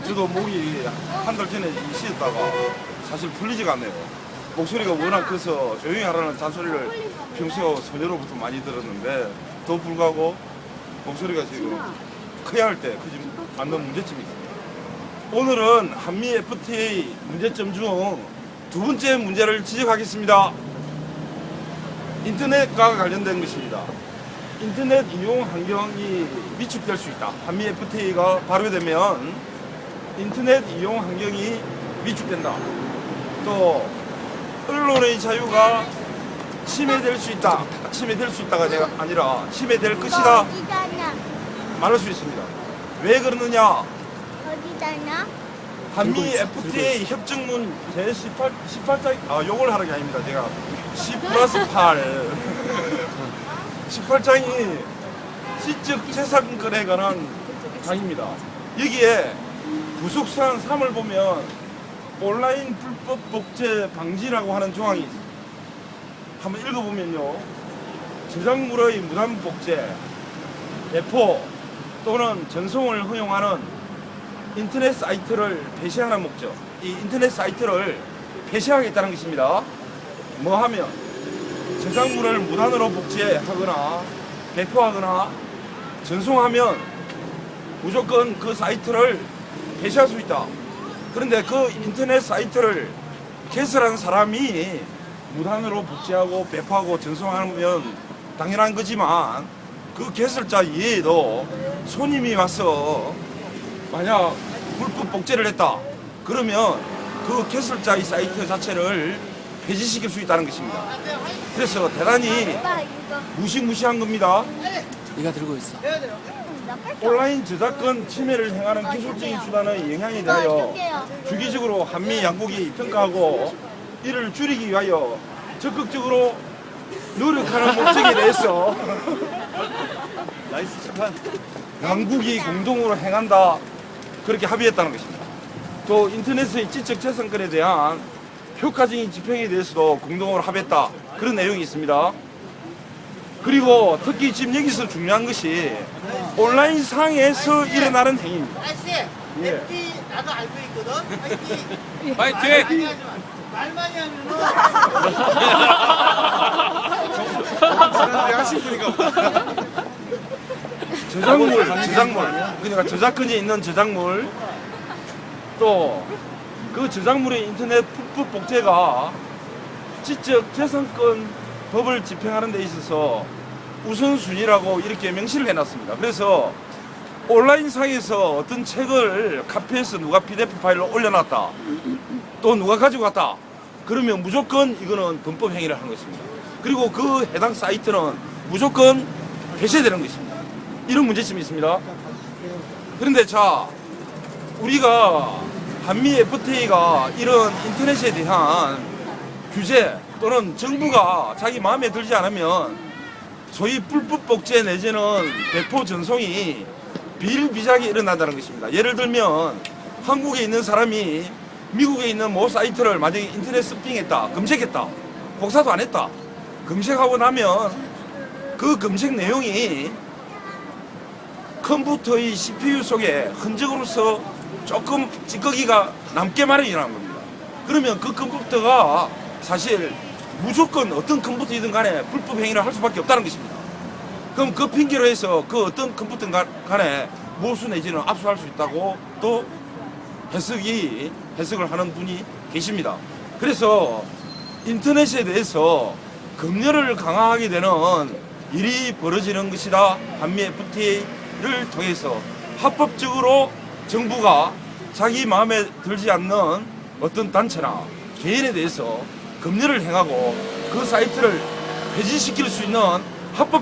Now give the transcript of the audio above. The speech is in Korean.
저도 목이 한 달 전에 쉬었다가 사실 풀리지가 않네요. 목소리가 워낙 커서 조용히 하라는 잔소리를 평소 소녀로부터 많이 들었는데 더 불구하고 목소리가 지금 커야 할 때 크지 않는 문제점이 있습니다. 오늘은 한미 FTA 문제점 중 두 번째 문제를 지적하겠습니다. 인터넷과 관련된 것입니다. 인터넷 이용 환경이 위축될 수 있다. 한미 FTA가 발효되면 인터넷 이용 환경이 위축된다. 또 언론의 자유가 침해될 수 있다. 침해될 수 있다가 아니라 침해될 것이다 어디다냐? 말할 수 있습니다. 왜 그러느냐? 어디다냐? 한미 FTA 협정문 제18장, 요걸 하는 게 아닙니다. 제가 10+8 18장이 지적 재산권에 관한 장입니다. 여기에 부속사항 3을 보면 온라인 불법 복제 방지라고 하는 조항이 있습니다. 한번 읽어보면요. 저작물의 무단 복제, 배포 또는 전송을 허용하는 인터넷 사이트를 폐쇄하는 목적. 이 인터넷 사이트를 폐쇄하겠다는 것입니다. 뭐 하면 저작물을 무단으로 복제하거나 배포하거나 전송하면 무조건 그 사이트를 폐쇄할 수 있다. 그런데 그 인터넷 사이트를 개설한 사람이 무단으로 복제하고 배포하고 전송하면 당연한 거지만 그 개설자 이외에도 손님이 와서 만약 불법 복제를 했다 그러면 그 개설자의 사이트 자체를 폐지시킬 수 있다는 것입니다. 그래서 대단히 아빠 이거. 무시무시한 겁니다. 네가 들고 있어. 온라인 저작권 침해를 행하는 기술적인 수단의 영향에 대하여 주기적으로 한미 양국이 평가하고 이를 줄이기 위하여 적극적으로 노력하는 목적에 대해서 나이스 심판. 양국이 공동으로 행한다 그렇게 합의했다는 것입니다. 또 인터넷의 지적 재산권에 대한 효과적인 집행에 대해서도 공동으로 합의했다 그런 내용이 있습니다. 그리고 특히 지금 여기서 중요한 것이 온라인 상에서 일어나는 행위입니다. 아저씨, 예. FT 나도 알고 있거든. 파이팅! 말 많이 하면은 하신 분이가 저작물, 그러니까 저작권이 있는 저작물, 또 그 저작물의 인터넷 불법 복제가 지적 재산권 법을 집행하는 데 있어서 우선순위라고 이렇게 명시를 해놨습니다. 그래서 온라인상에서 어떤 책을 카피해서 누가 PDF 파일로 올려놨다, 또 누가 가지고 갔다, 그러면 무조건 이거는 범법 행위를 하는 것입니다. 그리고 그 해당 사이트는 무조건 폐쇄되는 것입니다. 이런 문제점이 있습니다. 그런데 자, 우리가 한미 FTA가 이런 인터넷에 대한 규제 또는 정부가 자기 마음에 들지 않으면 소위 불법 복제 내지는 배포 전송이 비일비재하게 일어난다는 것입니다. 예를 들면 한국에 있는 사람이 미국에 있는 모 사이트를 만약에 인터넷 서핑했다, 검색했다, 복사도 안 했다, 검색하고 나면 그 검색 내용이 컴퓨터의 CPU 속에 흔적으로서 조금 찌꺼기가 남게 마련이라는 겁니다. 그러면 그 컴퓨터가 사실 무조건 어떤 컴퓨터이든 간에 불법 행위를 할 수밖에 없다는 것입니다. 그럼 그 핑계로 해서 그 어떤 컴퓨터 간에 몰수 내지는 압수할 수 있다고 또 해석을 하는 분이 계십니다. 그래서 인터넷에 대해서 검열을 강화하게 되는 일이 벌어지는 것이다. 한미 FTA를 통해서 합법적으로 정부가 자기 마음에 들지 않는 어떤 단체나 개인에 대해서 검열을 행하고 그 사이트를 폐지시킬 수 있는 합법